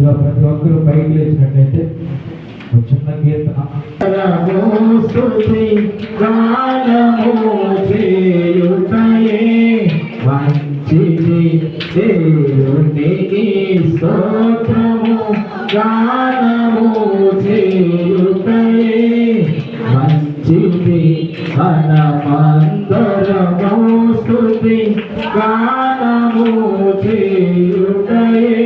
ఇలా ప్రతి ఒక్కరు పైకి లేచినట్లయితే ఒక చిన్న కీర్తన. మంచిది దేవునికి స్తోత్రము గానము చేయుటయే మంచిది మనమందరము స్తుతి గానము చేయుటయే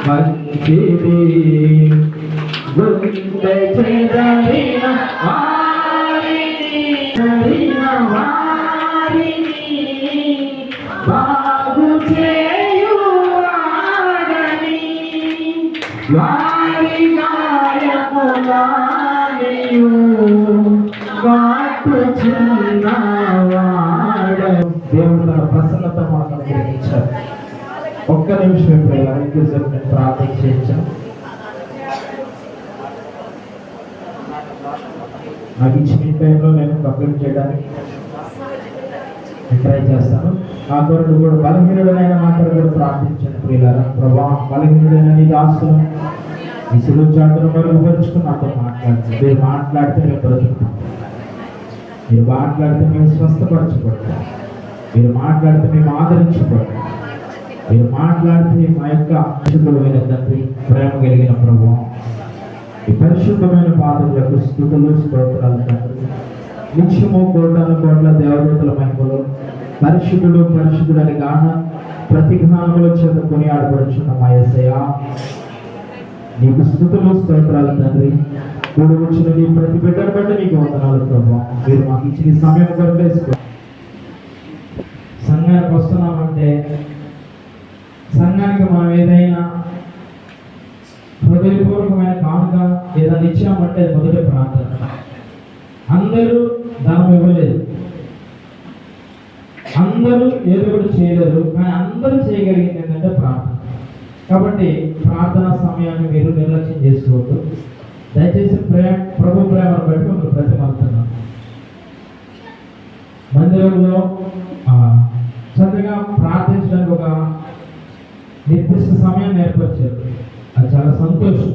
మంచిది గుండె చెదరిన వారిని బాగు చేయువాడని వారి గాయములానియు కాటుచున్నవాడ. దేవుడు తన ప్రసన్నత మాకు అనుగ్రహించారు. ఒక్క నిమిషం ఎక్కువసేపు నేను ప్రార్థన చేయించాను. నాకు ఇచ్చిన టైంలో నేను కంప్లీట్ చేయడానికి ట్రై చేస్తాను. నా కొరకు కూడా బలహీనుడైన మాత్రం కూడా ప్రార్థించాను. ప్రియులారా, ప్రభా బలహీనుడైన నీ దాసును ఈ సులువు చాటును మరుగుపరుచుకుని నాతో మాట్లాడుతుంది. మీరు మాట్లాడితే మేము బ్రతుకుతాం, మీరు మాట్లాడితే మేము స్వస్థపరచబడతాం, మీరు మాట్లాడితే మేము ఆదరించబడతాం, మీరు మాట్లాడితే మా యొక్క పరిశుద్ధమైన తండ్రి, ప్రేమ కలిగిన ప్రభువు, ఈ పరిశుద్ధమైన పాదములకు స్తుతులు స్తోత్రాలు తండ్రి. నిత్యము కోటాను కోట్ల దేవదూతల మహిమలో పరిశుద్ధుడు పరిశుద్ధుడని గాన ప్రతి జ్ఞానములో చేత కొనియాడబడుచున్న మా యేసయ్య, నీకు స్తుతులు స్తోత్రాలు తండ్రి. కూడి వచ్చిన నీ ప్రతి బిడ్డను బట్టి నీకు వందనాలు ప్రభావం. మీరు మాకు ఇచ్చిన సమయం కొరకేసుకో. సంఘానికి వస్తున్నామంటే సంఘానికి మనం ఏదైనా హృదయపూర్వకమైన కానుక ఏదైనా ఇచ్చామంటే మొదటి ప్రార్థన. అందరూ ధనం ఇవ్వలేదు, అందరూ ఏదో ఒకటి చేయలేరు, కానీ అందరూ చేయగలిగింది ఏంటంటే ప్రార్థన. కాబట్టి ప్రార్థనా సమయాన్ని మీరు నిర్లక్ష్యం చేసుకోవద్దు. దయచేసి ప్రభు ప్రేమను బట్టి మనం ప్రతిమలుతున్నాం. మందిరంలో చక్కగా ప్రార్థించడానికి ఒక నిర్దిష్ట సమయాన్ని ఏర్పరిచారు. అది చాలా సంతోషం.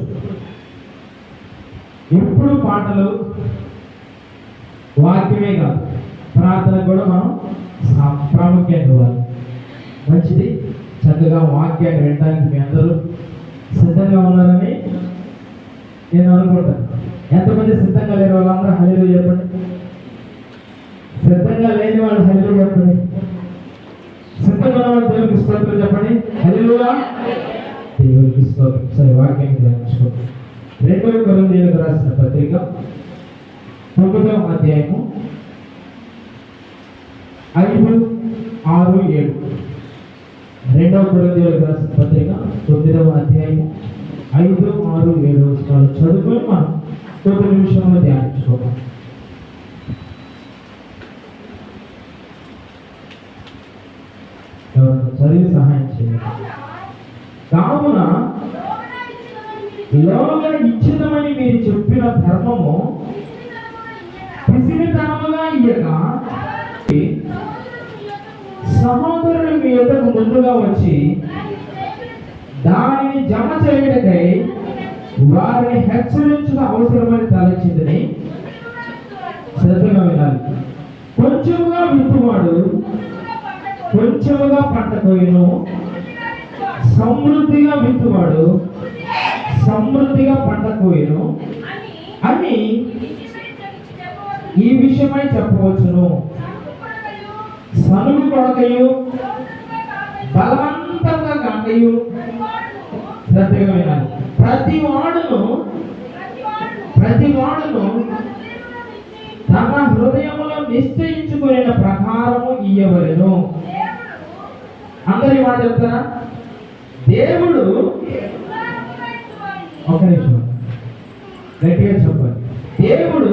ఎప్పుడు పాటలు వాక్యమే కాదు, ప్రార్థన కూడా మనం ప్రాముఖ్యం ఇవ్వాలి. మంచిది. చక్కగా వాక్యాన్ని వినడానికి మీ అందరూ సిద్ధంగా ఉన్నారని నేను అనుకుంటాను. ఎంతమంది సిద్ధంగా లేని వాళ్ళందరూ హల్లెలూయా చెప్పండి. సిద్ధంగా లేని వాళ్ళు హల్లెలూయా చెప్పండి. సిద్ధంగా ఉన్న వాళ్ళు దేవునికి స్తోత్రం చెప్పండి. హల్లెలూయా, దేవునికి స్తోత్రం. సరే, వాక్యాన్ని ధ్యానించుకోండి. 2 కొరింథీయులకు రాసిన పత్రిక 9వ అధ్యాయము 5, 6, 7. 2 కొరింథీయులకు రాసిన పత్రిక 9వ అధ్యాయము 5, 6, 7 వచనాలు చదువుకొని మనం 9 నిమిషంలో ధ్యానించుకోవాలి. చదివి సహాయం చేయాలి. కావున లోగా ఇచ్చినమని మీరు చెప్పిన ధర్మము పిసినితనముగా ఇయ్యక సహోదరులు మీ యొద్దకు ముందుగా వచ్చి దానిని జమ చేయటకై వారిని హెచ్చరించడం అవసరమని తలచిందని శ్రద్ధగా వినాలి. కొంచెముగా విత్తువాడు కొంచెముగా పంట కోయును, సమృద్ధిగా విత్తువాడు సమృద్ధిగా పంట కోయును అని ఈ విషయమై చెప్పవచ్చును. సనుగు కొడకయు బలవంతంగా కాకయు శ్రద్ధగా వినాలి. ప్రతి వాడును తన హృదయములో నిశ్చయించుకునే ప్రకారము ఇయ్యవలెను. అందరి మాట చెప్తారా? దేవుడు, ఒక నిమిషం గట్టిగా చెప్పండి. దేవుడు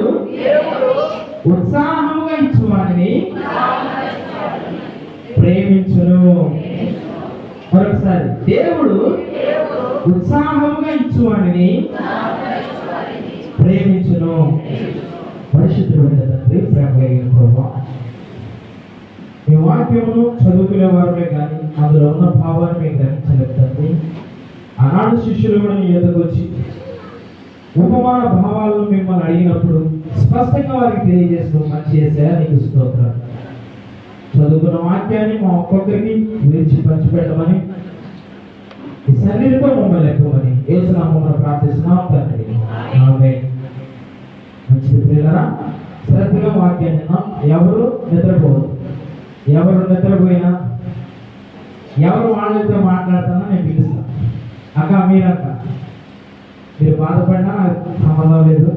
ఉత్సాహముగా ఇచ్చువాడిని ప్రేమించును. మరొకసారి, దేవుడు ఉత్సాహముగా ఇచ్చువాడిని ప్రేమించును. పరిశుద్ధుడైన తండ్రి, ప్రేమ కలిగిన ప్రభువా, మీ వాక్యమును చదువుకునే వారమే కానీ అందులో ఉన్న భావాన్ని మీకు గ్రహించలేదు తండ్రి. ఆనాడు శిష్యులు కూడా నీ ఎదుకు వచ్చి ఉపమాన భావాలను మిమ్మల్ని అడిగినప్పుడు స్పష్టంగా వారికి తెలియజేస్తూ మంచి చేసేలా నీకు స్తోత్రం. చదువుకున్న వాక్యాన్ని మా ఒక్కొక్కరికి విరిచి పంచిపెట్టమని ఈ సన్నిధితో మమ్మల్ని ఎక్కువని యేసు నామమున ప్రార్థిస్తున్నాం తండ్రి. ఆమేన్. మంచిది ప్రియులారా, శ్రద్ధగా వాక్యాన్ని ఎవరు నిద్రపోవద్దు. ఎవరు నిద్రపోయినా ఎవరు వాళ్ళతో మాట్లాడుతున్నా నేను పిలుస్తాను. అక్క మీరంట మీరు బాధపడినా నాకు సంబంధం లేదు,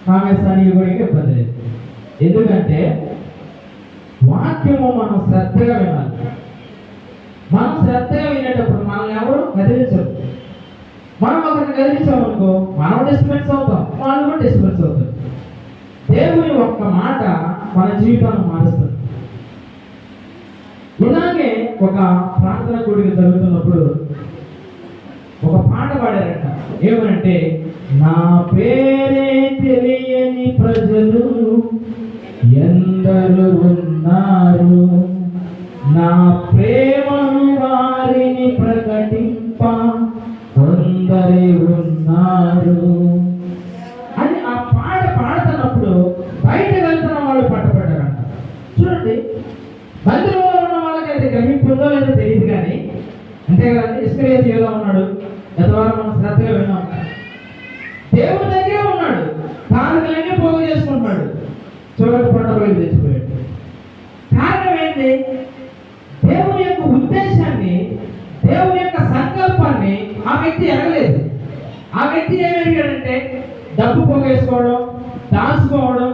కామేశానికి కూడా ఇబ్బంది లేదు. ఎందుకంటే వాక్యము మనం శ్రద్ధగా వినాలి. మనం శ్రద్ధగా వినేటప్పుడు మనల్ని ఎవరు కదిలించరు. మనం ఒకరిని కదిలించామనుకో మనం డిస్టర్బెన్స్ అవుతాం, వాళ్ళు కూడా డిస్టర్బెన్స్ అవుతారు. దేవుని ఒక్క మాట మన జీవితాన్ని మారుస్తుంది. ఇలాగే ఒక ప్రార్థన కూడిక జరుగుతున్నప్పుడు ఒక పాట పాడారంట. ఏమనంటే, నా పేరే తెలియని ప్రజలు ఎందరు ఉన్నారు, నా ప్రేమను వారిని ప్రకటింప కొందరే ఉన్నారు అని ఆ పాట పాడుతున్నప్పుడు బయట వెళ్తున్న వాళ్ళు పట్టబడ్డారంట. చూడండి, మందిరంలో ఉన్న వాళ్ళకైతే గ్రహింపుందో లేదో తెలియదు, కానీ అంతే కదండి. ఇస్కరియోతు ఎలా ఉన్నాడు? గతవారం మనం శ్రద్ధగా విన్నాం. దేవుడి దగ్గరే ఉన్నాడు, కానుకలన్నీ పోగు చేసుకుంటున్నాడు, చివరికి పంటబయలు తెచ్చిపోయాడు. కారణం ఏంటి? దేవుని యొక్క ఉద్దేశాన్ని, దేవుని యొక్క సంకల్పాన్ని ఆ వ్యక్తి ఎరగలేదు. ఆ వ్యక్తి ఏమి ఎరిగాడంటే డబ్బు పోగేసుకోవడం, దాచుకోవడం,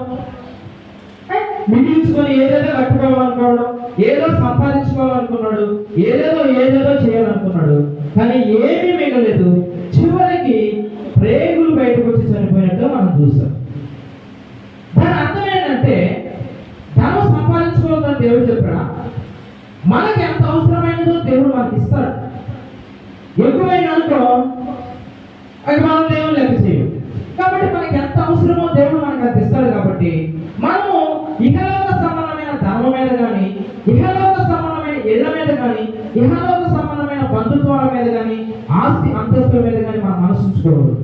మిగిల్చుకొని ఏదేదో కట్టుకోవాలనుకోవడం, ఏదో సంపాదించుకోవాలనుకున్నాడు, ఏదేదో చేయాలనుకున్నాడు. కానీ ఏమీ మిగలేదు. చివరికి ప్రేగులు బయటకు వచ్చి చనిపోయినట్టు మనం చూస్తాం. దాని అర్థం ఏంటంటే, ధనం సంపాదించుకోవాలని దేవుడు చెప్పాడా? మనకి ఎంత అవసరమైనదో దేవుడు మనకి ఇస్తాడు. ఎక్కువైన అనుకో అది మనం దేవుడు లెక్క చేయదు. కాబట్టి మనకి ఎంత అవసరమో దేవుడు మనకు అంత ఇస్తాడు. కాబట్టి మనము ఇహలోక సంబంధమైన ధర్మం మీద కానీ, ఇహలోక సంబంధమైన ఇళ్ల మీద కానీ, ఇహలోక సంబంధమైన బంధుత్వాల మీద కానీ, ఆస్తి అంతస్తుల మీద కానీ మనం మనసుంచుకోకూడదు.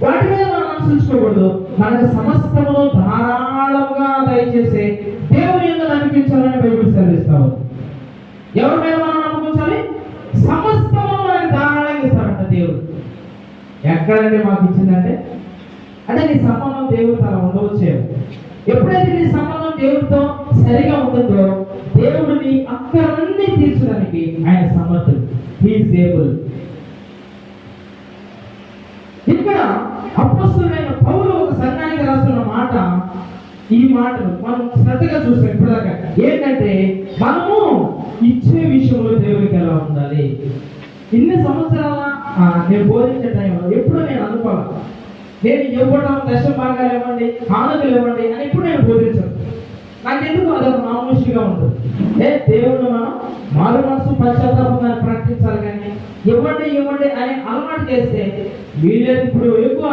వాటి మీద మనం మనసుంచుకోకూడదు. మనకు సమస్తమును ధారాళంగా దయచేసి దేవుని మీద నమ్మించాలని బైబిల్ సెలవిస్తాము. ఎవరి మీద మనం నమ్ముకుంచాలి? సమస్తము మనకి ధారాళంగా ఇస్తాడంట దేవుడు. ఎక్కడంటే మాకు ఇచ్చిందంటే, అంటే నీ సంబంధం దేవుడితో అలా ఉండవచ్చేమో. ఎప్పుడైతే నీ సంబంధం దేవుడితో సరిగా ఉంటుందో, దేవుడు నీ అక్కరన్నీ తీర్చడానికి ఆయన సమర్థుడు. He is able. ఇక్కడ అపొస్తలుడైన పౌలు ఒక సంఘానికి రాస్తున్న మాట, ఈ మాటలు మనం శ్రద్ధగా చూస్తాం ఇప్పటిదాకా. ఏంటంటే, మనము ఇచ్చే విషయంలో దేవుడికి ఎలా ఉండాలి. ఇన్ని సంవత్సరాల నేను బోధించే టైంలో ఎప్పుడు నేను అనుకోవాలి, నేను ఇవ్వడం, దశ భాగాలు ఇవ్వండి, కానుకలు ఇవ్వండి అని ఇప్పుడు నేను బోధించాను. నాకెందుకు అదొక మామూలుగా ఉంటుంది. దేవుడు మనం మారు మనసు పశ్చాత్తాపంగా ప్రకటించాలి, కానీ ఇవ్వండి అని అలవాటు చేస్తే వీళ్ళేది. ఇప్పుడు ఎక్కువ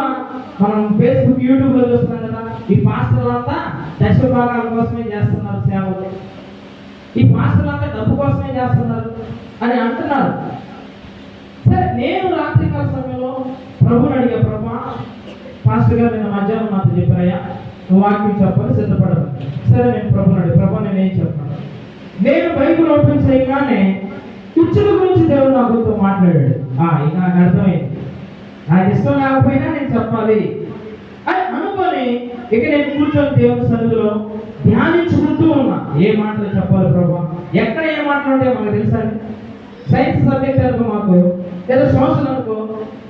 మనం ఫేస్బుక్, యూట్యూబ్లో చూస్తున్నాం కదా, ఈ పాస్టర్లంతా దశ భాగాల కోసమే చేస్తున్నారు సేవలు, ఈ పాస్టర్లంతా డబ్బు కోసమే చేస్తున్నారు అని అంటున్నారు. సరే, నేను రాత్రికాల సమయంలో ప్రభుని అడిగా, ప్రభా పాస్టర్ గారు నిన్న మధ్యాహ్నం నాతో చెప్పారయ్యా నువ్వు వాక్యం చెప్పని సిద్ధపడదు. సరే, నేను ప్రభుని అడిగి, ప్రభా నేనేం చెప్పాను? నేను బైబిల్ ఓపెన్ చేయగానే ఇచ్చుల గురించి దేవుడు నాతో మాట్లాడాడు. ఇక నాకు అర్థమైంది, నాకు ఇష్టం లేకపోయినా నేను చెప్పాలి అని అనుకొని ఇక నేను కూర్చొని దేవుని సన్నిధిలో ధ్యానించుకుంటూ ఉన్నా. ఏ మాటలు చెప్పాలి ప్రభా, ఎక్కడ ఏ మాటలు ఉంటాయో మనకు తెలుసా? సైన్స్ సబ్జెక్ట్ అనుకో, మాకు లేదా సోషల్ అనుకో,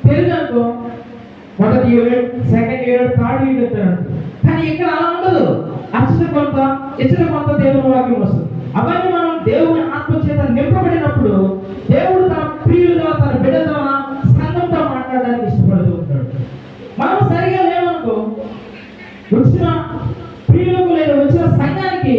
తెలుగు అనుకో, మొదటి unit, second unit, third unit అంటారు. కానీ ఇక్కడ అలా ఉండదు. ఇచ్చిన కొంత దేవుని వాక్యం వస్తుంది. అవన్నీ మనం దేవుని ఆత్మచేత నింపబడినప్పుడు దేవుడు తన ప్రియులుగా, తన బిడ్డ ద్వారా సంఘంతో మాట్లాడడానికి ఇష్టపడుతూ ఉంటాడు. మనం సరిగా లేవనుకో, వచ్చిన ప్రియులకు లేదా వచ్చిన సంఘానికి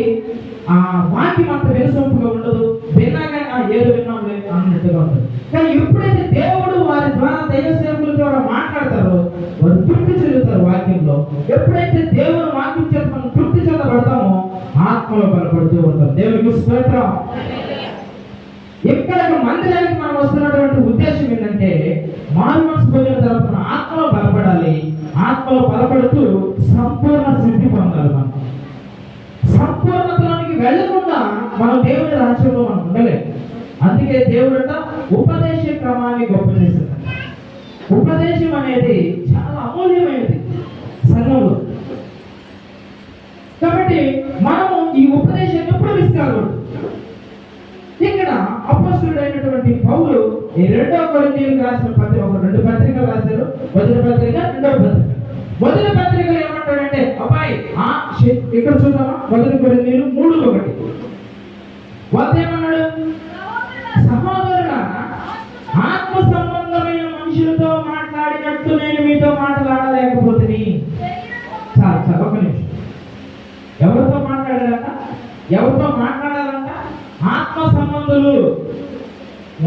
ఆ వాక్యం అంత వినసొంపుగా ఉండదు. విన్నాగా ఏదో విన్నాం లేదు అన్నట్టుగా ఉంటుంది. కానీ ఎప్పుడైతే దేవుడు వారి ద్వారా దైవ సేవకుల ద్వారా మాట్లాడతారో వారు తృప్తి చెందుతారు వాక్యంలో. ఎప్పుడైతే దేవుని వాక్యం చేత మనం తృప్తి చెందబడతామో ఆత్మలో బలపడుతూ ఉంటాం. దేవునికి స్తోత్రం. ఇక్కడ మందిరానికి మనం వస్తున్నటువంటి ఉద్దేశం ఏంటంటే మారు మనసు పొందిన తర్వాత మన ఆత్మలో బలపడాలి. ఆత్మలో బలపడుతూ సంపూర్ణ సిద్ధి పొందాలి. మనం సంపూర్ణతలోనికి వెళ్ళకుండా మనం దేవుని రాజ్యంలో మనం ఉండలేము. అందుకే దేవుడంట ఉపదేశ క్రమాన్ని గొప్ప చేశాడు. ఉపదేశం అనేది చాలా అమూల్యమైనది సంఘంలో. కాబట్టి మనము ఈ ఉపదేశం ఎప్పుడు మిస్ కాకూడదు. ఇక్కడ అపోస్తలుడైనటువంటి పౌలు ఈ 2 కొరింథీయులకు రాసిన పత్రిక, 2 పత్రికలు రాశారు. మొదటి పత్రిక, 2వ పత్రిక. మొదటి పత్రికలు ఏమంటాడంటే అబ్బాయి ఇక్కడ చూద్దామా, 1 కొరింథీయులు 3:1 వాళ్ళు ఏమన్నాడు? సహోదరుడా, ఆత్మ సంబంధమైన మనుషులతో మాట్లాడినట్టు నేను మీతో మాట్లాడలేకపోతుంది. చాలా ఒక నిమిషం. ఎవరితో మాట్లాడాలంట? ఎవరితో మాట్లాడాలంట? ఆత్మ సంబంధులు.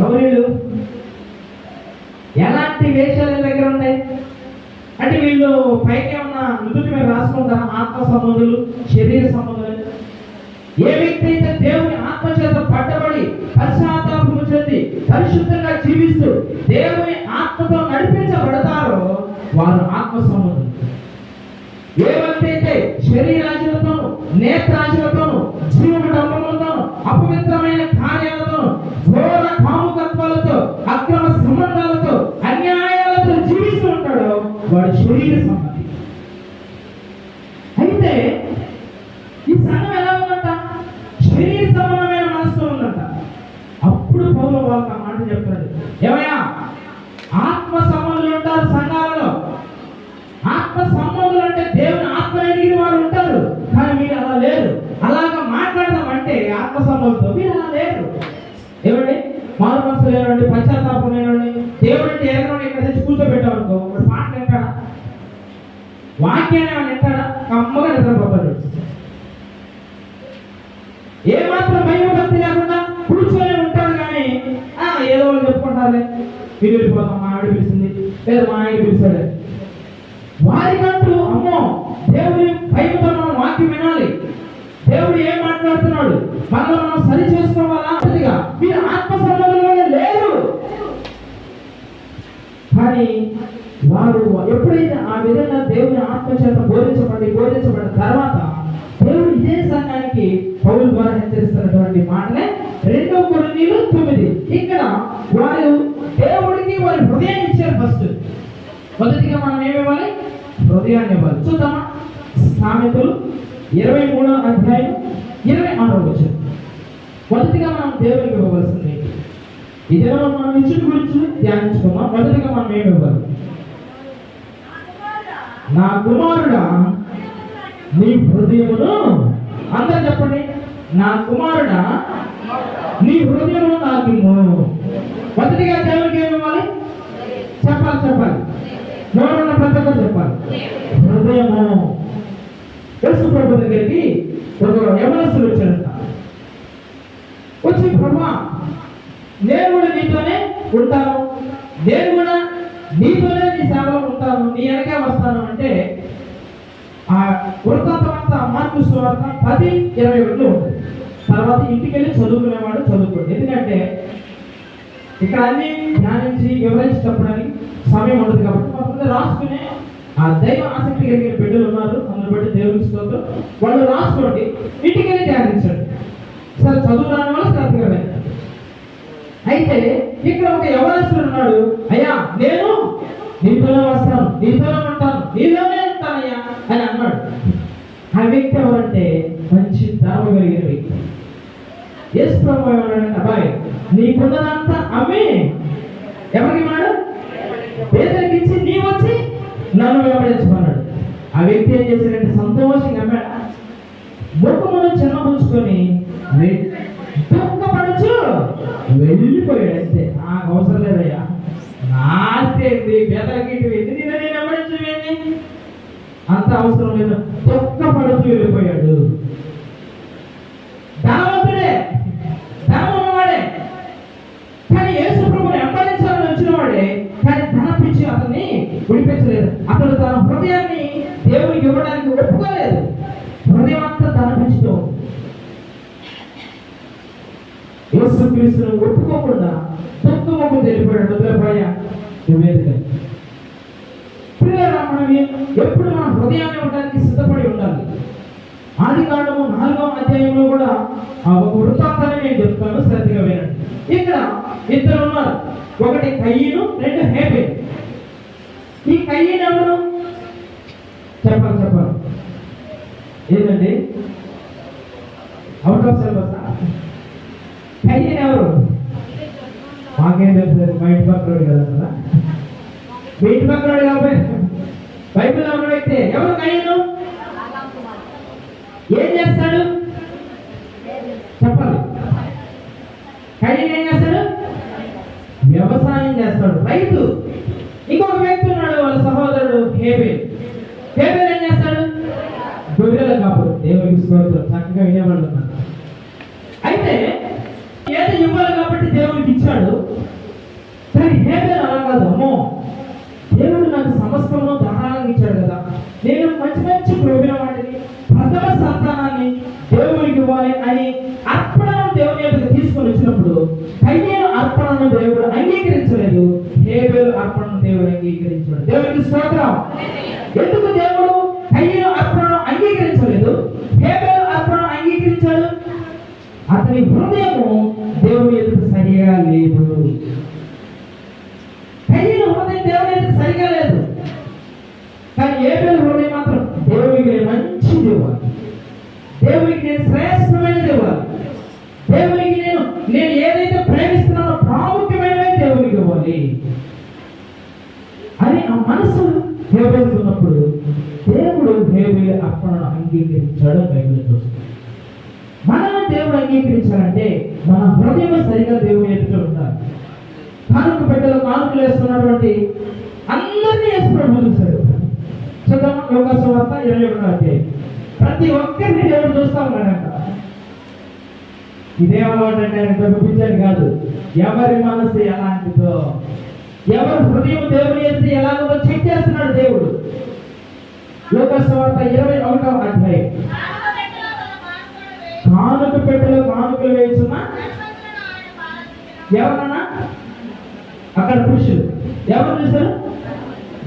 ఎవరు? ఎలాంటి వేషాలు దగ్గర ఉంటాయి అంటే వీళ్ళు పైకి ఉన్న నుదుటి మీద రాసుకుంటారు ఆత్మ సంబంధులు, శరీర సంబంధులు. ఏ వ్యక్తి అయితే దేవుని ఆత్మ చేత పట్టబడి పశ్చాత్తాపము చెంది పరిశుద్ధంగా జీవిస్తూ దేవుని ఆత్మతో నడిపించబడతారో వారు ఆత్మ సంబంధులు. ఏ వ్యక్తి అయితే శరీరాశలతోను, నేత్రాశలతోను, జీవడంబములతోను, అపవిత్రమైన కార్యాలతోను, ఘోర కాముకత్వాలతో, అక్రమ సంబంధాలతో, అన్యాయాలతో జీవిస్తూ ఉంటాడో వాడు శరీర సంబంధి. అయితే ఈ సంఘం ఎలా ఉందంట? శరీర సంబంధమైన మనసుతో ఉందంట. అప్పుడు పౌలు వాళ్ళకి ఆ మాట చెప్తాడు, ఏమయ్యా ఆత్మ సంబంధులు ఉంటారు సంఘాలలో. ఆత్మ సంబంధులు అంటే దేవుని ఆత్మ ఎదిగిన వారు ఉంటారు, కానీ మీరు అలా లేరు. అలాగా మాట్లాడదామంటే ఆత్మ సంబంధులతో మీరు అలా లేరు. ఏమండి మారు మనసు లేవండి, పశ్చాత్తాపం లేవండి. దేవుడు అంటే ఎగరండి ఇక్కడ తెచ్చి కూర్చోబెట్టామనుకో ఇప్పుడు పాటలు ఎక్కడా, వాక్యాన్ని ఏమైనా ఎక్కడా, కమ్మగా నిద్రపోతాడు. ఏమాత్రం భయం భక్తి లేకుండా కూర్చొని ఉంటాడు. కానీ ఏదో వాళ్ళు చెప్పుకుంటారులే, మీరు వెళ్ళిపోతాం, మా ఆవిడ పిలిచింది లేదా మా ఆయన పిలిచాడు. వారికంటూ అమ్మో దేవుని భయంతో మనం వాక్యం వినాలి. దేవుడు ఏం మాట్లాడుతున్నాడు మనలో మనం సరి చేసుకోవాలా? మీరు ఆత్మ సంబంధంలోనే లేరు. కానీ వారు ఎప్పుడైతే ఆ విధంగా దేవుని ఆత్మ చేత బోధించబడిన తర్వాత దేవుడు ఇదే సంఘానికి పౌలు ద్వారా హెచ్చరిస్తున్నటువంటి మాటలే 2 కొరింథీయులు 9. ఇక్కడ వారు దేవుడికి వారి హృదయాన్ని ఇచ్చారు. ఫస్ట్ మొదటిగా మనం ఏమివ్వాలి? హృదయాన్ని ఇవ్వాలి. చూద్దామా సామెతలు 23వ అధ్యాయం 26వ వచనం. మొదటిగా మనం దేవునికి ఇవ్వవలసింది. ఈ దినంలో మనం ఇచ్చిన గురించి ధ్యానించుకున్నాం. మొదటిగా మనం ఏమి ఇవ్వాలి? నా కుమారుడా నీ హృదయమును, అందరూ చెప్పండి, నా కుమారుడా నీ హృదయమును నాకు ఇమ్ము. మొదటిగా దేవునికి ఏమి ఇవ్వాలి? చెప్పాలి. నోరున్న ప్రతి ఒక్కరు చెప్పాలి. హృదయము. యేసు ప్రభు దగ్గరికి ఒక యవనస్తుడు వచ్చాడంట. వచ్చి ప్రభువా నేను కూడా నీతోనే ఉంటాను, నేను కూడా నీతోనే నీ సేవలో ఉంటాను, నీ వెనకే వస్తాను అంటే ఆ వృత్తాంతమంతా మార్కు సువార్త 10:21 ఉంటుంది. తర్వాత ఇంటికి వెళ్ళి చదువుకునేవాడు చదువుకోండి. ఎందుకంటే ఇక్కడ అన్ని ధ్యానించి వివరించి చెప్పడానికి సమయం ఉండదు కాబట్టి కొంతమంది రాసుకునే ఆ దైవ ఆసక్తి కలిగిన బిడ్డలు ఉన్నారు. అందుని బట్టి దేవుని స్తోత్రం. వాళ్ళు రాసుకోండి, ఇంటికి వెళ్ళి ధ్యానించండి. సరే చదువు రాని వాళ్ళు శ్రద్ధగా వెళ్ళండి. అయితే ఇక్కడ ఒక యవనస్తుడు ఉన్నాడు. అయ్యా నేను నీతోనే వస్తాను, నీతోనే ఉంటాను, నీతోనే ఉంటానయ్యా అని అన్నాడు. ఆ వ్యక్తి ఎవరంటే మంచి ధర్మ కలిగిన వ్యక్తి. యేసు ప్రభువు ఏమన్నాడంటే అబ్బాయి నీకున్నదంతా అమ్మి ఎవరికి ఇవ్వడు? పేదరికి ఇచ్చి నీ వచ్చి నన్ను వెంబడించమన్నాడు. ఆ వ్యక్తి ఏం చేశాడంటే సంతోషంగా అమ్మాడు. ముఖమును చిన్నపుచ్చుకొని దుఃఖపడుచు వెళ్ళిపోయాడు. అంతే, నాకు అవసరం లేదయ్యా, నాస్తే పేదలకి నేను వెంబడించవేంది, అంత అవసరం లేదు, దుఃఖపడుతూ వెళ్ళిపోయాడు. ధనవంతుడే, ధనం ఉన్నవాడే, కానీ యేసు ప్రభువుని వెంబడించాలని వచ్చిన వాడే, కానీ ధనం పిచ్చి అతన్ని విడిపించలేదు. అతడు తన హృదయాన్ని దేవునికి ఇవ్వడానికి ఒప్పుకోలేదు. హృదయం అంతా ధనం పిచ్చితో యేసు క్రీస్తును ఒప్పుకోకుండా దుఃఖముకు తెలిపాడు వదిలిపోయా నువ్వేదిగా. ప్రియులారా, మనం ఎప్పుడు మన హృదయాన్ని ఉండడానికి సిద్ధపడి ఉండాలి. ఆదికాండము 4వ అధ్యాయంలో కూడా ఒక వృత్తాంతాన్ని నేను చెప్తాను, శ్రద్ధగా వినండి. ఇక్కడ ఇద్దరు ఉన్నారు, ఒకటి కయీను, రెండు హేబెలు. ఈ కయీను ఎవరు చెప్పాలి ఏంటండి? Out of syllabus. కయీను ఎవరు? మాకేం తెలుసు, మా ఇంటి పక్కన కదా. మీ ఇంటి పక్కన కాబట్టి బైబిల్లో ఉన్న వ్యక్తి ఎవరు? కయీను. ఏం చేస్తాడు చెప్పాలి? కయీను ఏం చేస్తాడు? వ్యవసాయం చేస్తాడు, రైతు. ఇంకొక వ్యక్తి ఉన్నాడు, వాళ్ళ సహోదరుడు హేబెల్. హేబెల్ ఏం చేస్తాడు? గొర్రెల కాపుడు. దేవునికి స్తోత్రం, చక్కగా వినేవాళ్ళు ఉన్నారు. అయితే ఏదో ఇవ్వాలి కాబట్టి దేవునికి ఇచ్చాడు. కానీ హేబెల్ అలా కాదు. అమ్మో, దేవుడు నాకు సమస్తంలో ధారాళంగా ఇచ్చాడు కదా, నేను మంచి మంచి ప్రోగిన వాటిని, ప్రథమ సంతానాన్ని దేవునికి ఇవ్వాలి అని అర్పణను దేవుని యొక్క తీసుకొని వచ్చినప్పుడు కయీను అర్పణను దేవుడు అంగీకరించలేదు, హేబెలు అర్పణను దేవుడు అంగీకరించాడు. దేవునికి స్తోత్రం. ఎందుకు దేవుడు కయీను అర్పణను అంగీకరించలేదు, హేబెలు అర్పణను అంగీకరించాడు? అతని హృదయము దేవుని ఎదుట సరిగా లేదు. కయీను హృదయం దేవుని ఎదుట సరిగా లేదు. కానీ హేబెలు హృదయం మాత్రం దేవునికి నేను మంచిది ఇవ్వాలి, దేవునికి నేను శ్రేష్టమైనది ఇవ్వాలి, దేవునికి నేను ఏదైతే ప్రేమిస్తున్నానో ప్రాముఖ్యమైనవే దేవునికి ఇవ్వాలి అని ఆ మనసు హేబెలుకు ఉన్నప్పుడు దేవుడు హేబెలు అర్పణను అంగీకరించాడు. బైబిల్ చూస్తుంది. మనల్ని దేవుడు అంగీకరించాలంటే మన హృదయం సరిగా దేవుని ఎదుట ఉండాలి. కానుక పెట్టెలో కానుకలు వేస్తున్నటువంటి అందరినీ వేసుకుని చూశాడు. చూద్దామా? యోహాను సువార్త 21వ అధ్యాయం. ప్రతి ఒక్కరిని దేవుడు చూస్తా ఉన్నాడంట. ఇదే అలవాటు అంటే ఆయన చూపించాడు కాదు, ఎవరి మనసు ఎలాంటిదో, ఎవరి హృదయం దేవుని ఎదుట ఎలాగో చెక్ చేస్తున్నాడు దేవుడు. యోహాను సువార్త 21వ అధ్యాయం. కానుక పెట్టెలో కానుకలు వేస్తున్నా ఎవరన్నా అక్కడ పురుషులు ఎవరు చూశారు?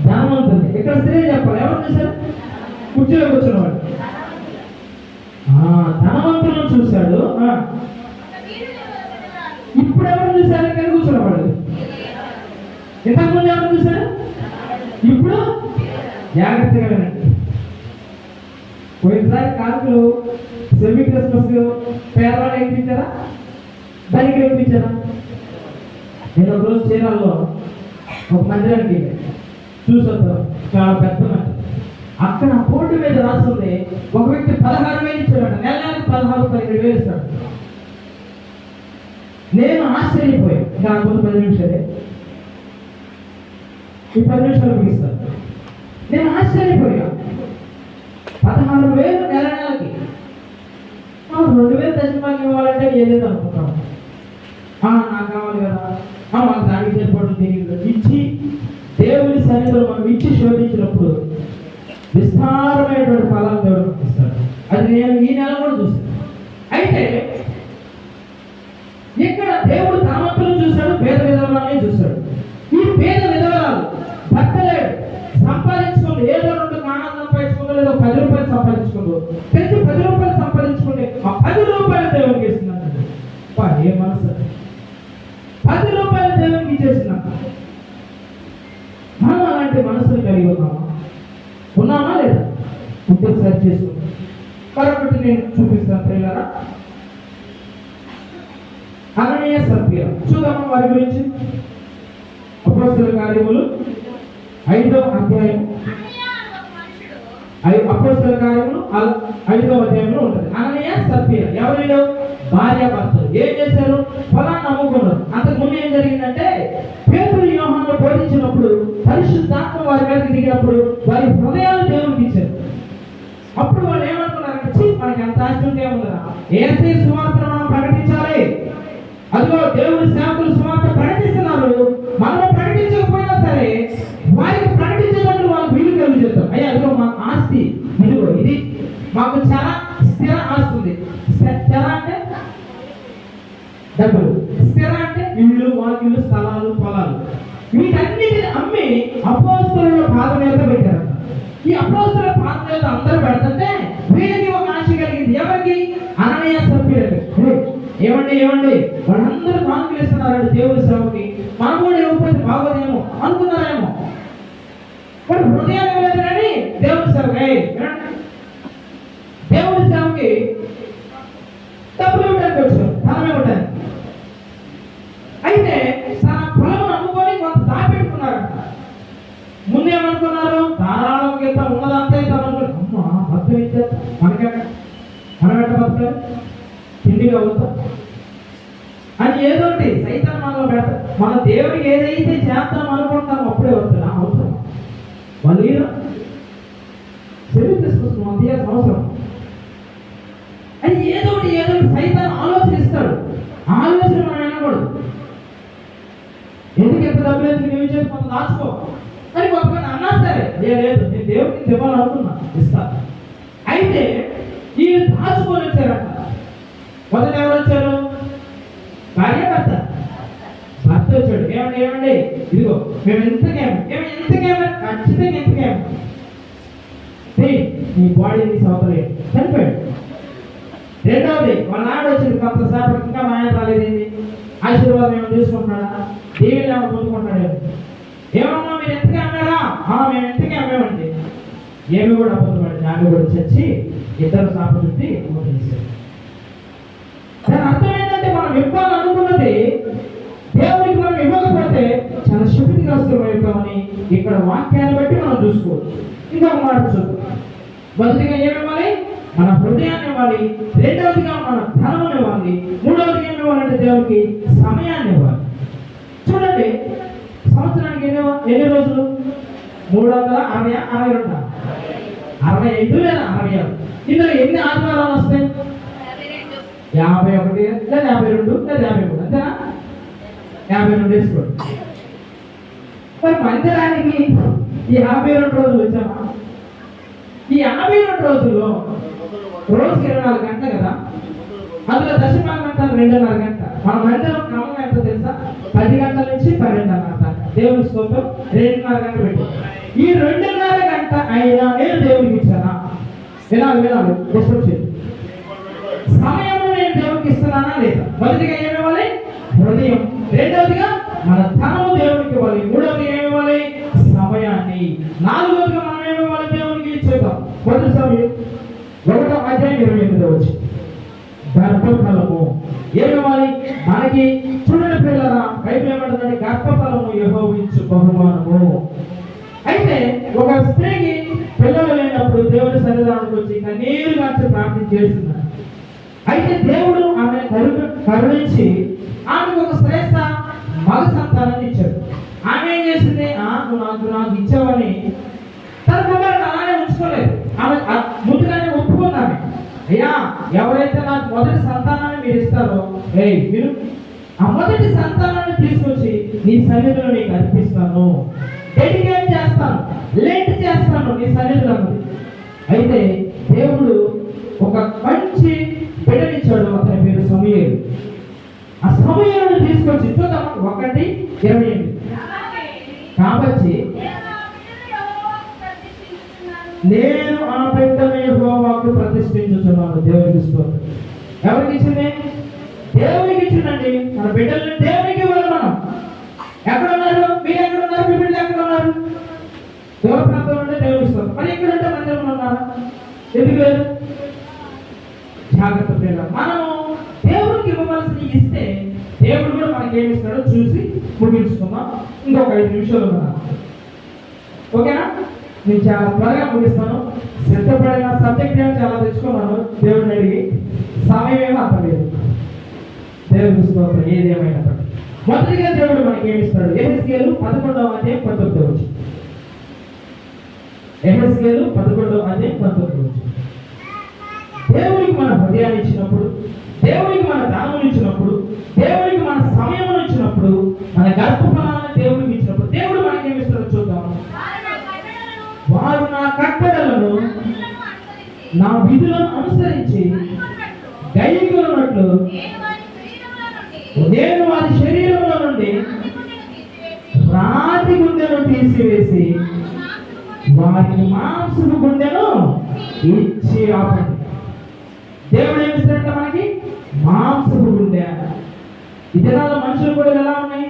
ధనవంతులు. ఇక్కడ స్త్రీ చెప్పాలి, ఎవరు చూశారు? కుర్చీలో కూర్చున్నవాడు. ధనవంతులను చూశాడు. ఇప్పుడు ఎవరు చూశారు? ఇక్కడ కూర్చున్నవాడు. ఇంతకుముందు ఎవరు చూశారు? ఇప్పుడు జాగ్రత్తగా వినండి. పోయినసారి కానుకలు సెమీ క్రిస్మస్ పేదవాళ్ళు ఎక్కించారా, దానికి ఎక్కించారా? నేను ఒక రోజు చీరాల్లో ఒక మందిరానికి చూసొద్దాం, చాలా పెద్ద మందిరం. అక్కడ బోర్డు మీద రాస్తుంది, ఒక వ్యక్తి 16,000 ఇచ్చాడు, నెలకి 16,000 ఇస్తాడు. నేను ఆశ్చర్యపోయాను. ఇంకా ముందు 10 నిమిషాలే, ఈ 10 నిమిషాలు ముగిస్తాను. నేను ఆశ్చర్యపోయా. 16,000 నెలకి 2,000 దశమాకి ఇవ్వాలంటే ఏదేదో అనుకుంటాను. నాకు కావాలి కదా, మాకు దానికి సరిపడు తెలియదు ఇచ్చి దేవుని సన్నిధిలో మనం ఇచ్చి శోధించినప్పుడు విస్తారమైనటువంటి ఫలాలు దేవుడు ఇస్తాడు. అది నేను ఈ నెల కూడా చూశాను. అయితే ఇక్కడ దేవుడు ధనవంతులను చూశాడు, పేద విధవరాలని చూశాడు. ఈ పేద విధవరాలు భర్త లేడు, సంపాదించుకోండి, ఏదో 2 కాణాలు సంపాదించుకోండి, లేదో 10 రూపాయలు సంపాదించుకోండి, ప్రతి 10 రూపాయలు సంపాదించుకోండి, ఆ 10 రూపాయలు దేవునికి ఇస్తున్నాడు. ఏ మనసు! 10 రూపాయలు దేవునికి ఇచ్చేసినాక మనం అలాంటి మనసులు కలిగి ఉన్నామా లేదా? ఉంటే సరి చేసుకుంటాం. మరొకటి నేను చూపిస్తాను ప్రియులారా. అననీయ సఫీరా చూద్దామా వారి గురించి. అపోస్తలుల కార్యములు 5వ అధ్యాయం, అపోస్తలుల కార్యములు 5వ అధ్యాయంలో ఉంటుంది. అననీయ సఫీరా ఎవరిలో? భార్యాభర్తలు. ఏం చేశారు? పొలాన్ని నమ్ముకున్నారు. అంతకుముందు ఏం జరిగిందంటే, పేతురు యోహాను బోధించినప్పుడు పరిశుద్ధాత్మ వారి మీదకి దిగినప్పుడు వారి హృదయాలు దేవునికి ఇచ్చారు. అప్పుడు వాళ్ళు ఏమనుకున్నారంటే, మనకి ఎంత ఆస్తి ఉంటే ఉందా, యేసయ్య సువార్త మనం ప్రకటించాలి. అదిగో దేవుని సేవకులు సువార్త ప్రకటిస్తున్నారు, మనం ప్రకటించకపోయినా సరే వారికి ప్రకటించేటప్పుడు వాళ్ళకి వీలు కలిగి చేద్దాం. అయ్యా అదిగో మా ఆస్తి, ఇదిగో ఇది మాకు చాలా స్థిర ఆస్తి ఉంది. స్థిర అంటే డబ్బులు, వాకిళ్ళు, స్థలాలు, పొలాలు వీటన్నిటిని అమ్మి అపోస్తలుల పాదం మీద పెట్టారు. ఈ అపోస్తలుల పాదం మీద అందరూ పెడుతుంటే వీళ్ళకి ఒక ఆశ కలిగింది. ఎవరికి? అననీయ సభ్యులకి. ఏమండి వాళ్ళందరూ కానుకలు ఇస్తున్నారండి దేవుడి సేవకి, మనం కూడా ఇవ్వకపోతే బాగోదేమో అనుకున్నారేమో. వాడు హృదయాన్ని ఇవ్వలేదు కానీ దేవుడి సేవకి డబ్బులు ఇవ్వడానికి వచ్చారు, ధనం ఇవ్వడానికి. అయితే తన పొలం అమ్ముకొని కొంత దాపెట్టుకున్నారంట. ముందేమనుకున్నారు? ధారాళం కింద ఉన్నదంతా అనుకున్నారు. అమ్మ భక్తులు ఇచ్చారు, మనం ఎట్ట బతకాలి, తిండిగా అవుతాం అని ఏదోటి సైతాన్ మనలో పెడతారు. మన దేవుడికి ఏదైతే చేద్దాం అనుకుంటామో అప్పుడే వస్తుంది అవసరం. వాళ్ళు చెవి తీసుకొస్తున్నాం అంతే అవసరం అని ఏదో సైతాన్ ఆలోచనిస్తాడు. ఆలోచన మనం వినకూడదు. ఎందుకు ఎంత డబ్బులు ఎందుకు ఏమి చేసి కొంత దాచుకో అని కొంతమంది అన్నా సరే లేదు నేను దేవుడికి ఇవ్వాలనుకున్నా ఇస్తా. అయితే వీళ్ళు దాచుకొని వచ్చారంట. మొదట ఎవరు వచ్చారు? భార్య భర్త వచ్చాడు. ఏమండి ఇదిగో మేము ఎంతకేమో ఖచ్చితంగా ఎంతకేమో నీ బాడీని సౌకర్యం చనిపోయాడు. రెండవది వాళ్ళ నాడు వచ్చింది కొంతసేపు ఇంకా మా ఆయన రాలేదేంటి, ఆశీర్వాదం ఏమో తీసుకుంటున్నాడా, దేవుళ్ళు ఏమో పొందుకుంటాడు. ఏమమ్మా మీరు ఎంతకే అమ్మారా? మేము ఎంతకే అమ్మామండి. ఏమి కూడా పొందుకోండి. ఆమె కూడా చచ్చి ఇద్దరు సాప చుట్టి మోసేసారు. దాని అర్థం ఏంటంటే మనం ఇవ్వాలనుకున్నది దేవుడికి మనం ఇవ్వకపోతే చాలా శుభిగ్రస్తమవుతామని ఇక్కడ వాక్యాన్ని బట్టి మనం చూసుకోవచ్చు. ఇంకొక మాట చూద్దాం. మొదటిగా ఏమివ్వాలి? మన హృదయాన్ని ఇవ్వాలి. రెండవదిగా మన ధనమును ఇవ్వాలి. మూడవదిగా ఏమి ఇవ్వాలంటే దేవుడికి సమయాన్ని ఇవ్వాలి. చూడండి, సంవత్సరానికి ఎన్ని రోజులు? 360, 62, 65 లేదా 66. ఇందులో ఎన్ని ఆదివారాలు వస్తాయి? 51 లేదా 52 లేదా 53, అంతేనా? 52 వేసుకోండి. మరి మందిరానికి ఈ 52 రోజులు వచ్చామా? ఈ 52 రోజుల్లో రోజుకి 24 గంటలు కదా, అందులో దశమాన గంటలు 2.5 గంటలు. మన మందిరం క్రమంగా ఎంత తెలుసా? 10 గంటల నుంచి 12:30 దాకా దేవుని స్తోత్రం 2.5 గంటలు పెట్టి ఈ 2.5 గంట అయినా నేను దేవుడికి ఇచ్చానా? వినాలి డిస్క్రిప్షన్. సమయం నేను దేవుడికి ఇస్తున్నానా లేదా? మొదటిగా ఏమివ్వాలి? హృదయం. రెండవదిగా మన ధనము దేవుడికి ఇవ్వాలి. మూడవదిగా ఏమివ్వాలి? సమయాన్ని. నాలుగవదిగా మనం ఏమివ్వాలి? దేవుడికి ఇచ్చేద్దాం. మొదటి సమయం 1:28 గర్భఫలము ఏమివ్వాలి మనకి? చూడండి పిల్లరా, బైబిల్ ఏమంటుందంటే గర్భఫలము యెహోవా ఇచ్చు బహుమానము. అయితే ఒక స్త్రీకి పిల్లలు లేనప్పుడు దేవుడి సన్నిధానానికి వచ్చి కన్నీరు గార్చి ప్రార్థన చేస్తున్నారు. అయితే దేవుడు ఆమె కరుణించి ఆమెకు ఒక శ్రేష్ఠ మగ సంతానాన్ని ఇచ్చాడు. ఆమె ఏం చేసింది? నాకు ఇచ్చావని తన కుమారుడు అలానే ఉంచుకోలేదు. ఆమె ముందుగానే ఒప్పుకున్నాను. అయ్యా, ఎవరైతే నాకు మొదటి సంతానాన్ని మీరు ఇస్తారో మీరు ఆ మొదటి సంతానాన్ని తీసుకొచ్చి నీ సన్నిధిలో నీకు అర్పిస్తాను, డెడికేట్ చేస్తాను, లెట్ చేస్తాను నీ సన్నిధిలో. అయితే దేవుడు ఒక మంచి బిడ్డనిచ్చాడు. అతని పేరు సమూయేలు. ఆ సమూయేలును తీసుకొచ్చి చూద్దాం 1:28. కాబట్టి నేను ఆ బిడ్డను యెహోవాకు ప్రతిష్ఠించుచున్నాను. దేవుడికి స్తోత్రం. ఎవరికి ఇచ్చింది? దేవునికి ఇచ్చిందండి. మన బిడ్డల్ని దేవునికి ఇవ్వాలి. మనం ఎక్కడున్నారు? మీరు ఎక్కడున్నారు? మీ బిడ్డలు ఎక్కడ ఉన్నారు? దూర ప్రాంతంలో ఉంటే దేవుడికి స్తోత్రం. మరి ఎక్కడంటే మందిరంలో ఉన్నారా? ఎందుకు లేదు? జాగ్రత్త పిల్లలు. మనము దేవుడికి ఇవ్వవలసింది ఇస్తే దేవుడు కూడా మనకి ఏమి ఇస్తాడో చూసి ముగించుకుందాం. ఇంకొక 5 నిమిషాలు ఉన్నా, ఓకేనా? నేను చాలా త్వరగా ముగిస్తాను. సిద్ధపడిన సబ్జెక్ట్ ఏమో చాలా తెచ్చుకున్నాను. దేవుడిని అడిగి సమయం ఏమో అంత లేదు. దేవుడికి స్తోత్రం. ఏదేమైనప్పటికీ మొదటిగా దేవుడు మనకి ఏమి ఇస్తాడు? యెహెజ్కేలు 11:19. యెహెజ్కేలు 11:19. దేవుడికి మన హృదయాన్ని ఇచ్చినప్పుడు, దేవుడికి మన ధనమును ఇచ్చినప్పుడు, దేవుడికి మన సమయం ఇచ్చినప్పుడు, మన గర్భఫలాన్ని దేవుడికి ఇచ్చినప్పుడు దేవుడు మనకి ఏమి ఇస్తాడో చూద్దాం. వారు నా కట్టడలను నా విధులను అనుసరించి గైకొనున్నట్లు నేను వారి శరీరంలో నుండి రాతి గుండెను తీసివేసి వారికి మాంసపు గుండెను ఇచ్చి ఆపండి. దేవుడు ఏమిస్తాడంట మనకి? మాంసపు గుండె. ఈ దినాల్లో మనుషులు కూడా ఎలా ఉన్నాయి?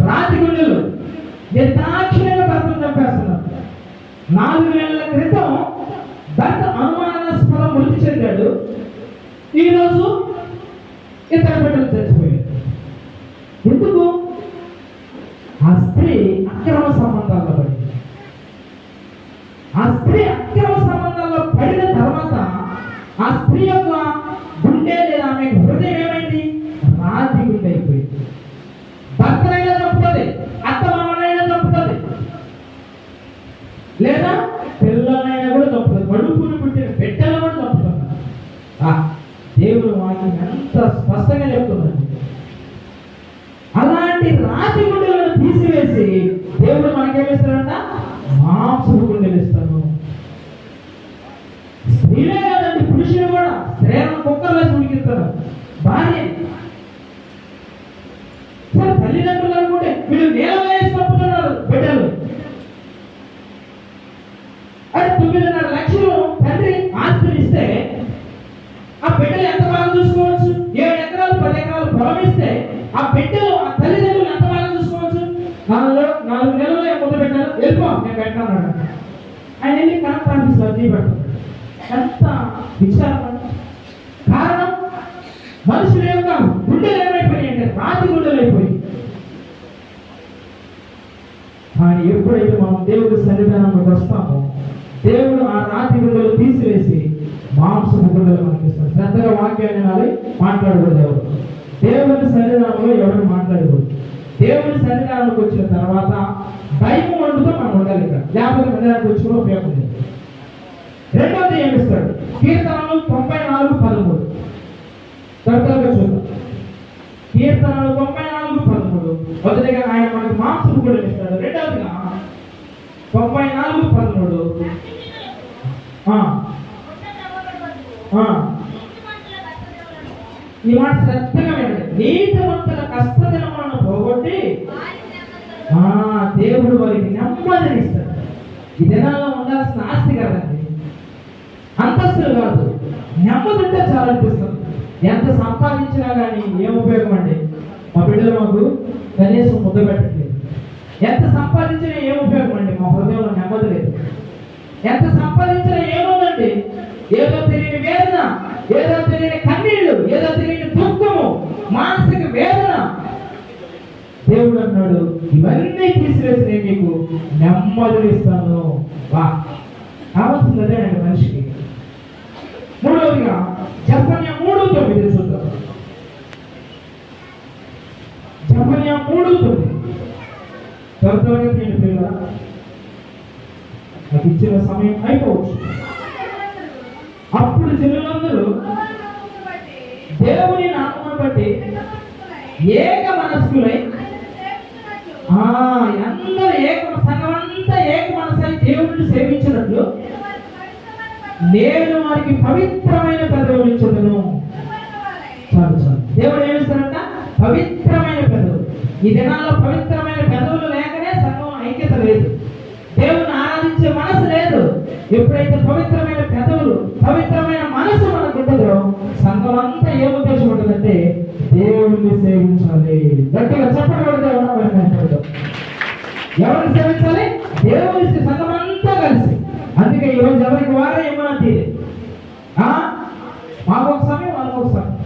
రాతి గుండెలు. నిర్దాక్షిణ్యంగా భర్తను చంపేస్తున్నారు. 4 నెలల క్రితం భర్త అనుమానాస్పద మృతి చెందాడు. ఈరోజు ఇతర బిడ్డలు చచ్చిపోయాడు. ఎందుకు? ఆ స్త్రీ అక్రమ సంబంధాల్లో పడింది. ఆ స్త్రీ అక్రమ సంబంధాల్లో పడిన తర్వాత ఆ స్త్రీ యొక్క గుండె లేదా ఆమె హృదయం ఏమైంది? రాతి గుండె అయిపోయింది. భర్తనైనా చంపుతుంది, అత్తమామనైనా చంపుతుంది, లేదా పిల్లలైనా కూడా చంపుతుంది, కడుపుని పుట్టిన బిడ్డలు కూడా చంపుతున్నారు. దేవుడు వాక్యం ఎంత స్పష్టంగా చెప్తున్నాడు. అలాంటి రాతి గుండెలను తీసివేసి దేవుడు మనకేమిస్తాడంట? మాంసపు గుండెలు ఇస్తాను. స్త్రీలే కాదండి, పురుషులు కూడా స్త్రీలను కుక్కర్లో ఉడికిస్తారు. భార్య సరే, తల్లిదండ్రులు అనుకుంటే వీళ్ళు నేలలో వేసి పంపుతున్నారు బిడ్డలు. అది 9.5 లక్షలు తండ్రి ఆస్తులు ఇస్తే ఆ బిడ్డలు ఎంత బాగా చూసుకోవచ్చు? 7 ఎకరాలు 10 ఎకరాలు పొలం ఇస్తే ఆ బిడ్డలు ఆ తల్లిదండ్రులు ఎంత బాగా చూసుకోవచ్చు? 4 నెలలు మొదలు పెట్టారు, వెళ్ళిపో నేను పెట్టాను. ఆయన వెళ్ళి కరెక్ట్ ఆఫీస్లో అర్జీ పెడతాడు. ఎంత విచారం! కారణం మనుషుల యొక్క గుండెలు ఏమైపోయి అంటే రాతి గుండెలు అయిపోయి. కానీ ఎప్పుడైతే మనం దేవుడి సన్నిధానంలోకి వస్తామో దేవుడు ఆ రాతి గుండెలు తీసివేసి మాంసపు గుండెలు మనకి ఇస్తాడు. శ్రద్ధగా వాక్యాన్ని వినాలి, మాట్లాడకూడదు. ఎవరు దేవుని సన్నిధానంలో ఎవరు మాట్లాడకూడదు. దేవుని సన్నిధానంలోకి వచ్చిన తర్వాత భయం వండుతో మనం ఉండాలి. ఇక్కడ లేకపోతే మందిరానికి వచ్చి కూడా ఉపయోగం లేదు. రెండవది ఏమిస్తాడు? కీర్తనలు 94:13 త్వరగా చూద్దాం. కీర్తనలు 94:13 మొదటిగా ఆయన మనకు మాంసపు గుండెలు ఇస్తాడు. రెండవదిగా 94:13 ఈ మాట శ్రద్ధగా వినండి. నీతిమంతుల కష్టదినములను పోగొట్టి దేవుడు వారికి నెమ్మదిని ఇస్తాడు. ఈ దినాల్లో ఉండాల్సిన ఆస్తి కాదండి, అంతస్తులు కాదు, నెమ్మది ఉంటే చాలా అనిపిస్తుంది. ఎంత సంపాదించినా కానీ ఏం ఉపయోగం అండి? మా బిడ్డలు మాకు కనీసం ముద్ద పెట్టట్లేదు. ఎంత సంపాదించినా ఏం ఉపయోగం అండి? మా హృదయంలో నెమ్మది లేదు. ఎంత సంపాదించినా ఏముందండి? ఏదో తెలియని వేదన, ఏదో తెలియని కన్నీళ్లు, ఏదో తెలియని దుఃఖము, మానసిక వేదన. దేవుడు అన్నాడు, ఇవన్నీ తీసివేసి నేను నీకు నెమ్మదిని ఇస్తాను. కావాల్సింది అదేనండి మనిషికి. మూడవదిగా జెఫన్యా 3:9 చూద్దాం. జెఫన్యా 3:9 త్వరగా నేను పిల్లల నాకు ఇచ్చిన సమయం అయిపోవచ్చు. అప్పుడు జనులందరూ దేవుని నామమును బట్టి ఏక మనస్కులై అందరూ సంఘమంతా ఏక మనసై దేవుడిని సేవించినట్లు నేను వారికి పవిత్రమైన పెదవులు ఇచ్చుదును. చాలు చాలు. దేవుడు ఏమిస్తాడంట? పవిత్రమైన పెదవులు. ఈ దినాల్లో పవిత్రమైన పెదవులు లేకనే సంఘం ఐక్యత లేదు, దేవుని ఆరాధించే మనసు లేదు. ఎప్పుడైతే పవిత్రమైన పెదవులు, పవిత్రమైన మనసు మనకు ఉంటుందో సంఘం అంతా ఏ ఉద్దేశం ఉంటుందంటే దేవుడిని సేవించాలి. గట్టిగా చెప్పకూడదు. ఎవరిని సేవించాలి? దేవుని. సంఘం అంతా కలిసి. అందుకే ఈరోజు ఎవరికి వారే ఏమన్నా తీరే. మాకు ఒక సమయం, వాళ్ళకు ఒక సమయం.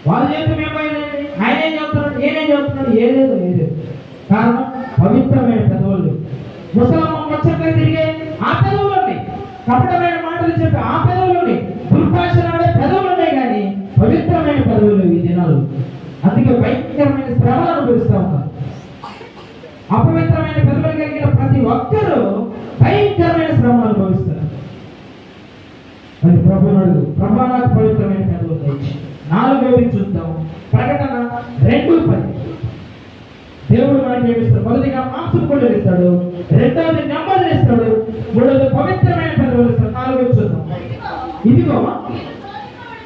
వాళ్ళు చేస్తే మేమైనా ఆయన ఏం చెప్తున్నాడు, నేనేం చెప్తున్నాడు, ఏదేదో ఏదేదో. కారణం పవిత్రమైన పెదవులు. ముసలమ్మ ముచ్చట్లే తిరిగే ఆ పెదవులు ఉన్నాయి, కపటమైన మాటలు చెప్పి ఆ పెదవులు ఉన్నాయి, దుర్భాషలాడే పెదవులు ఉన్నాయి, కానీ పవిత్రమైన పెదవులు ఈ దినాలు. అందుకే భయంకరమైన శ్రమలు అనుభవిస్తూ ఉన్నారు. అపవిత్రమైన పెదవులు కలిగిన ప్రతి ఒక్కరూ భయంకరమైన శ్రమలు అనుభవిస్తారు. మరి ప్రభునాడు ప్రభా నాకు పవిత్రమైన పెదవులు దయచేయి. 4వది చూద్దాం. ప్రకటన 2:10. దేవుడు మనకి ఏమిస్తాడు? మొదటిగా మాంసం గుండెలు ఇస్తాడు, రెండవది నెమ్మదిని ఇస్తాడు, మూడవది పవిత్రమైన పెదవులు ఇస్తాడు. 4వది చూద్దాం. ఇదిగో